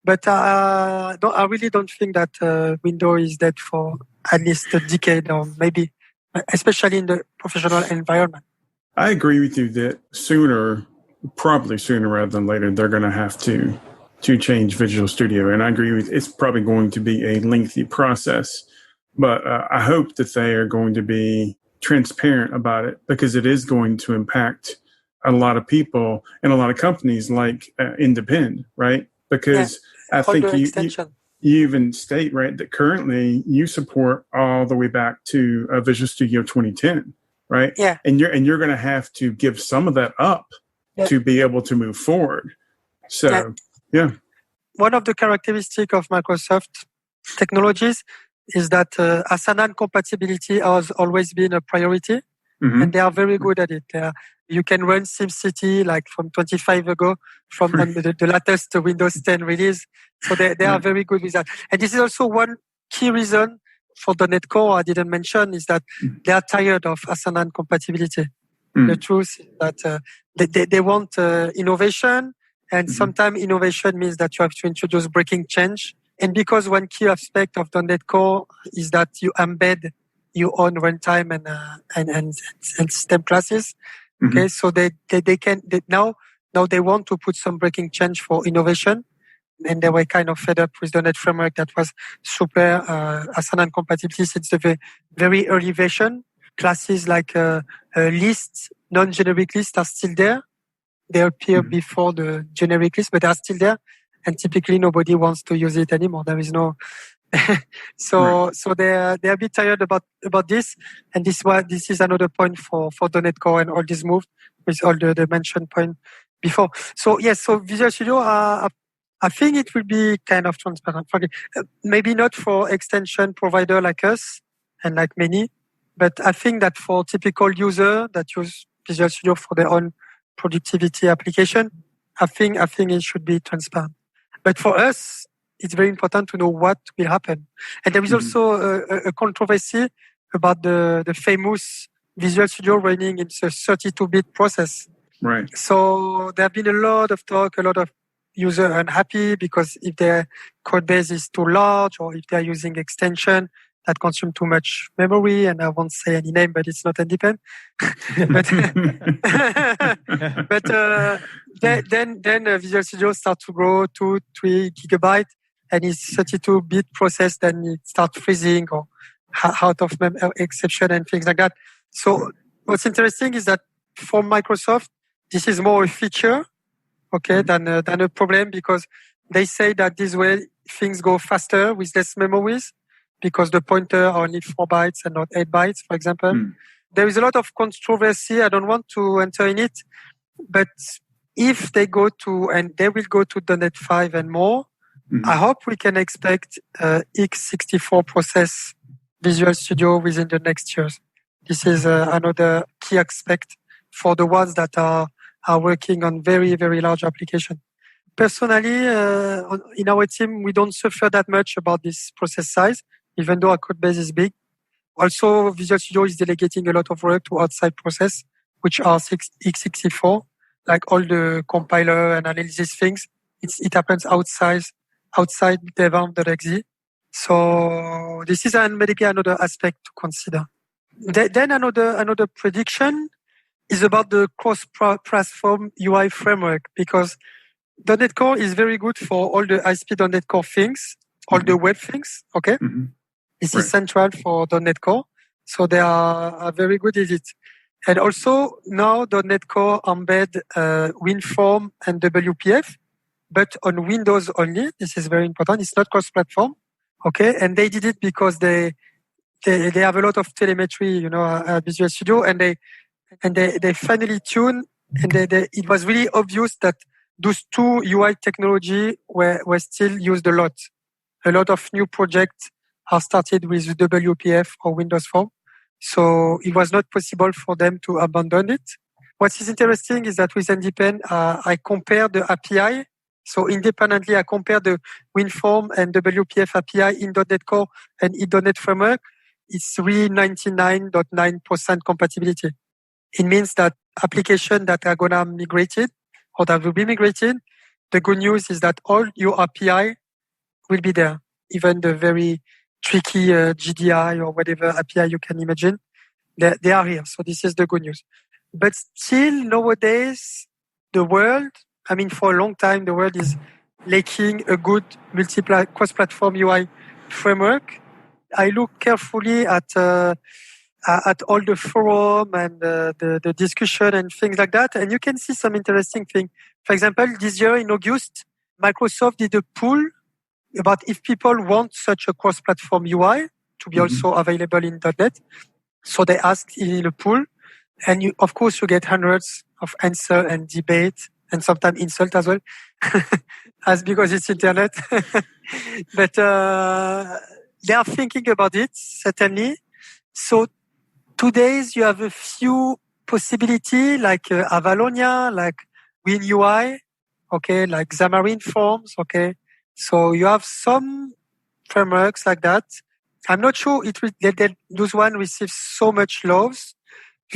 But I really don't think that Windows is dead for at least a decade or maybe, especially in the professional environment. I agree with you that probably sooner rather than later, they're going to have to change Visual Studio. And I agree with it's probably going to be a lengthy process. But I hope that they are going to be transparent about it because it is going to impact a lot of people and a lot of companies like NDepend, right? Because I think you even state, right, that currently you support all the way back to Visual Studio 2010, right? Yeah. And you're going to have to give some of that up to be able to move forward. So, One of the characteristics of Microsoft technologies is that Asana compatibility has always been a priority, and they are very good at it. You can run SimCity like from 25 ago from the latest Windows 10 release. So they are very good with that. And this is also one key reason for the .NET Core I didn't mention is that they are tired of Asana compatibility. The truth is that they want innovation, and sometimes innovation means that you have to introduce breaking change. And because one key aspect of the .NET Core is that you embed your own runtime and system classes. Okay, so now they want to put some breaking change for innovation, and they were kind of fed up with the .NET framework that was super Asana compatibility since the very early version. Classes like lists, non-generic lists are still there. They appear before the generic list, but they are still there. And typically nobody wants to use it anymore. There is no, so they're a bit tired about this. And this is another point for the .NET Core and all this move with all the mentioned point before. So yes, so Visual Studio, I think it will be kind of transparent. Maybe not for extension provider like us and like many, but I think that for typical user that use Visual Studio for their own productivity application, I think it should be transparent. But for us, it's very important to know what will happen. And there is also a controversy about the famous Visual Studio running in a 32-bit process. Right. So there have been a lot of talk, a lot of users unhappy because if their code base is too large or if they're using extension that consume too much memory, and I won't say any name, but it's not NDepend. But then Visual Studio start to grow 2-3 gigabytes, and it's 32-bit process. Then it starts freezing or out of exception and things like that. So what's interesting is that for Microsoft, this is more a feature, okay, than a problem, because they say that this way things go faster with less memories, because the pointer are only 4 bytes and not 8 bytes, for example. There is a lot of controversy. I don't want to enter in it, but if they go to, and they will go to .NET 5 and more, I hope we can expect x64 process Visual Studio within the next years. This is another key aspect for the ones that are working on very, very large applications. Personally, in our team, we don't suffer that much about this process size, even though our code base is big. Also, Visual Studio is delegating a lot of work to outside process, which are x64, like all the compiler and analysis things. It happens outside dev.exe. So this is maybe another aspect to consider. Then another prediction is about the cross-platform UI framework, because .NET Core is very good for all the high-speed.NET Core things, all the web things, okay? This is central for .NET Core. So they are very good at it. And also now .NET Core embed WinForm and WPF, but on Windows only. This is very important. It's not cross-platform, okay? And they did it because they they have a lot of telemetry, at Visual Studio, and they finally tuned, and it was really obvious that those two UI technology were still used a lot. A lot of new projects are started with WPF or Windows Form. So it was not possible for them to abandon it. What is interesting is that with NDepend, I compare the API. So independently, I compare the WinForm and WPF API in .NET Core and in .NET Framework. It's really 99.9% compatibility. It means that applications that are going to migrated or that will be migrated, the good news is that all your API will be there, even the very tricky GDI or whatever API you can imagine. They are here. So this is the good news. But still, nowadays, the world, for a long time, the world is lacking a good cross-platform UI framework. I look carefully at all the forum and the discussion and things like that, and you can see some interesting things. For example, this year in August, Microsoft did a poll about if people want such a cross-platform UI to be also available in .NET. So they asked in a poll, and of course you get hundreds of answers and debate, and sometimes insult as well, as because it's internet. But they are thinking about it, certainly. So today you have a few possibilities like Avalonia, like WinUI, okay, like Xamarin Forms, okay. So you have some frameworks like that. I'm not sure those one receive so much love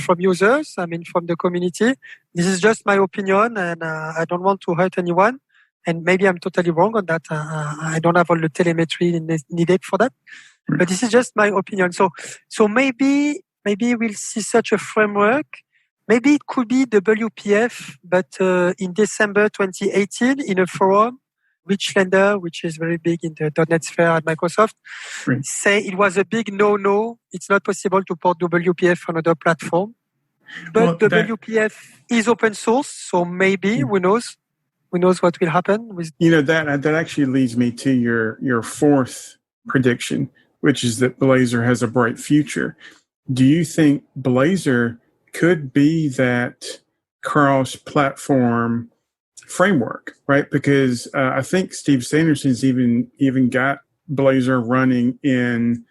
from users, from the community. This is just my opinion, and I don't want to hurt anyone. And maybe I'm totally wrong on that. I don't have all the telemetry needed for that. But this is just my opinion. So maybe we'll see such a framework. Maybe it could be WPF, but in December 2018 in a forum, Richlander, which is very big in the .NET sphere at Microsoft, say it was a big no. It's not possible to port WPF on other platform. But WPF is open source, so maybe, who knows? Who knows what will happen? That actually leads me to your fourth prediction, which is that Blazor has a bright future. Do you think Blazor could be that cross-platform framework, right? Because I think Steve Sanderson's even got Blazor running in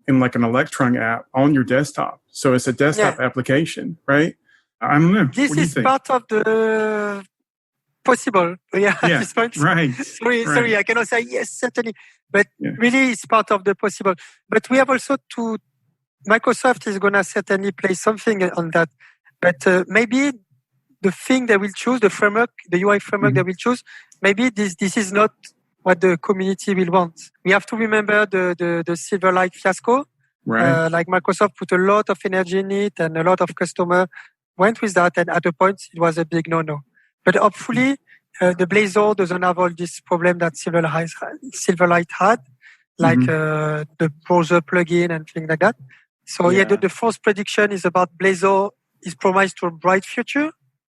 like an Electron app on your desktop. So it's a desktop application, right? I don't know. This is part of the possible. At this point. Right. Sorry, I cannot say yes, certainly. But really it's part of the possible. But we have also Microsoft is going to certainly play something on that. But maybe the thing they will choose, the framework, the UI framework they will choose, maybe this is not what the community will want. We have to remember the Silverlight fiasco. Right. Like Microsoft put a lot of energy in it, and a lot of customers went with that, and at a point it was a big no. But hopefully the Blazor doesn't have all this problem that Silverlight had, like the browser plugin and things like that. So the fourth prediction is about Blazor is promised to a bright future,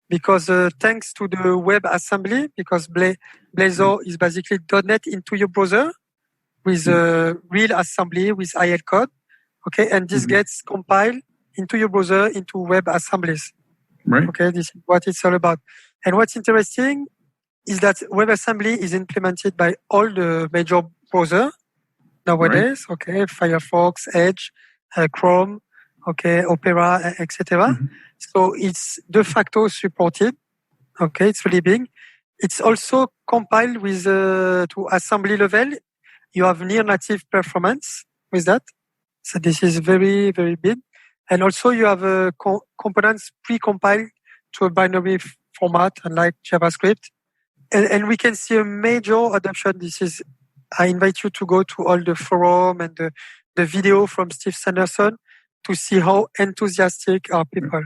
because thanks to the WebAssembly, because Blazor is basically .NET into your browser with real assembly with IL code, okay, and this gets compiled into your browser into WebAssemblies. Right. Okay, this is what it's all about. And what's interesting is that WebAssembly is implemented by all the major browsers nowadays. Right. Okay, Firefox, Edge, Chrome, okay, Opera, etc. So it's de facto supported. Okay, it's really big. It's also compiled with to assembly level. You have near native performance with that. So this is very, very big. And also you have components pre-compiled to a binary format, unlike JavaScript. And we can see a major adoption. I invite you to go to all the forum and the video from Steve Sanderson to see how enthusiastic are people.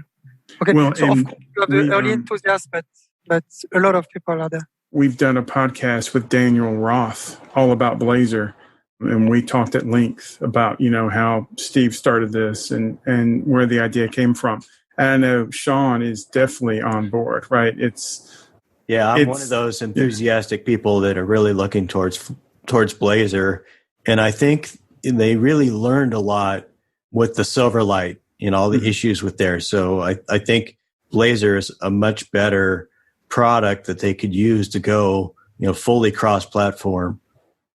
Okay, well, so of course you have the early enthusiasts, but a lot of people are there. We've done a podcast with Daniel Roth all about Blazor, and we talked at length about, how Steve started this and where the idea came from. And I know Sean is definitely on board, right? I'm one of those enthusiastic people that are really looking towards Blazor. And I think they really learned a lot with the Silverlight and all the issues with there. So I think Blazor is a much better product that they could use to go, fully cross-platform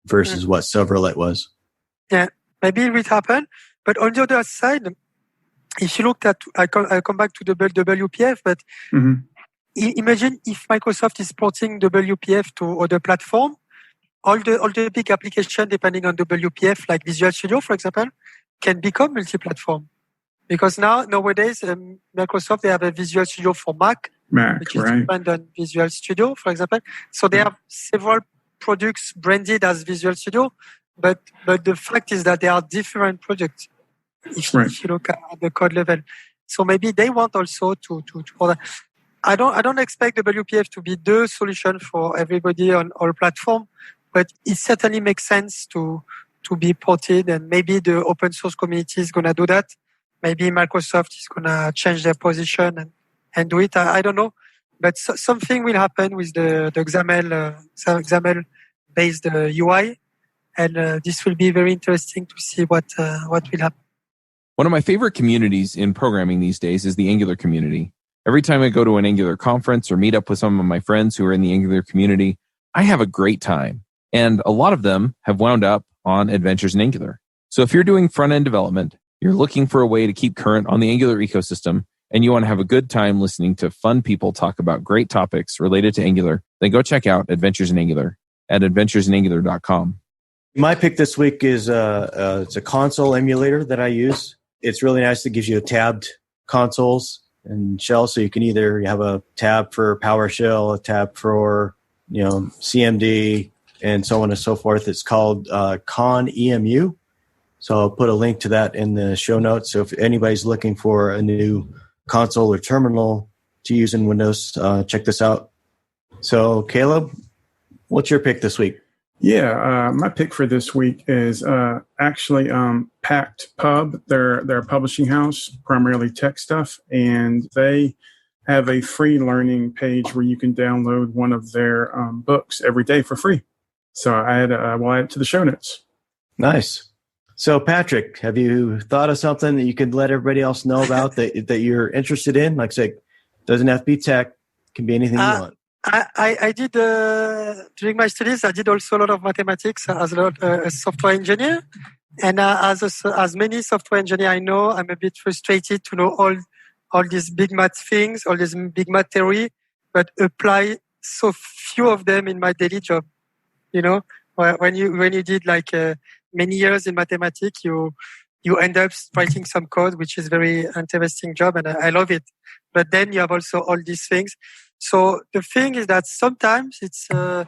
versus what Silverlight was. Yeah, maybe it will happen. But on the other side, if you look at, I come back to the WPF, but imagine if Microsoft is porting WPF to other platform, all the big applications depending on WPF, like Visual Studio, for example, can become multi-platform. Because nowadays, Microsoft, they have a Visual Studio for Mac which is different than Visual Studio, for example. So they have several products branded as Visual Studio, but the fact is that they are different projects if you look at the code level. So maybe they want also to I don't expect WPF to be the solution for everybody on all platforms, but it certainly makes sense to be ported, and maybe the open source community is going to do that. Maybe Microsoft is going to change their position and do it. I don't know. But something will happen with the XAML-based UI. And this will be very interesting to see what will happen. One of my favorite communities in programming these days is the Angular community. Every time I go to an Angular conference or meet up with some of my friends who are in the Angular community, I have a great time. And a lot of them have wound up on Adventures in Angular. So if you're doing front-end development, you're looking for a way to keep current on the Angular ecosystem, and you want to have a good time listening to fun people talk about great topics related to Angular, then go check out Adventures in Angular at adventuresinangular.com. My pick this week is it's a console emulator that I use. It's really nice. It gives you tabbed consoles and shell, so you can either have a tab for PowerShell, a tab for CMD, and so on and so forth. It's called ConEMU. So I'll put a link to that in the show notes. So if anybody's looking for a new console or terminal to use in Windows, check this out. So Caleb, what's your pick this week? Yeah, my pick for this week is actually Pact Pub. They're a publishing house, primarily tech stuff, and they have a free learning page where you can download one of their books every day for free. So we'll add it to the show notes. Nice. So Patrick, have you thought of something that you could let everybody else know about that you're interested in? Like I say, doesn't have to be tech, can be anything you want. I did during my studies. I did also a lot of mathematics as a software engineer, and as many software engineer I know, I'm a bit frustrated to know all these big math things, all this big math theory, but apply so few of them in my daily job. When you did like many years in mathematics, you end up writing some code, which is very interesting job, and I love it. But then you have also all these things. So the thing is that sometimes it's not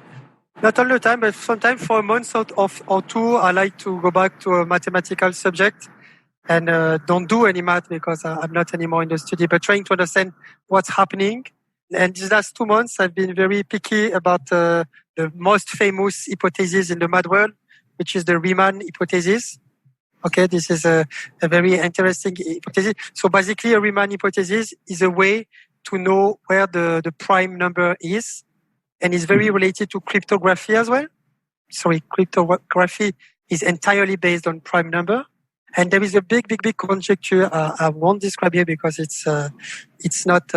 all the time, but sometimes for a month or two, I like to go back to a mathematical subject and don't do any math because I'm not anymore in the study, but trying to understand what's happening. And these last 2 months, I've been very picky about the most famous hypothesis in the math world, which is the Riemann hypothesis. Okay, this is a very interesting hypothesis. So basically, a Riemann hypothesis is a way to know where the prime number is, and is very related to cryptography as well. Sorry, cryptography is entirely based on prime number. And there is a big conjecture. I won't describe here because it's not.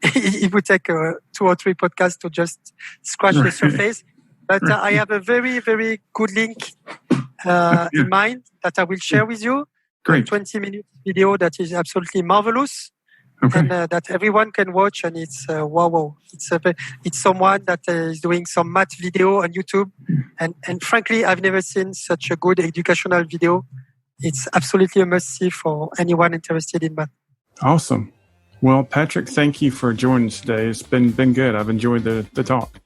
It would take 2 or 3 podcasts to just scratch the surface. But I have a very, very good link in mind that I will share with you. Great. A 20-minute video that is absolutely marvelous. Okay. And that everyone can watch, and it's wow. It's someone that is doing some math video on YouTube, and frankly, I've never seen such a good educational video. It's absolutely a must-see for anyone interested in math. Awesome. Well, Patrick, thank you for joining us today. It's been good. I've enjoyed the talk.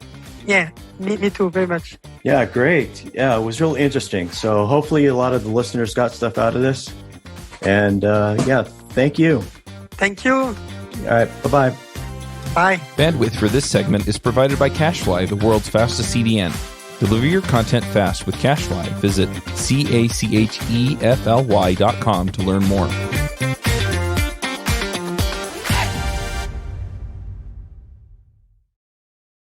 Yeah, me too, very much. Yeah, great. Yeah, it was really interesting. So hopefully a lot of the listeners got stuff out of this. And thank you. Thank you. All right, bye-bye. Bye. Bandwidth for this segment is provided by CacheFly, the world's fastest CDN. Deliver your content fast with CacheFly. Visit CacheFly.com to learn more.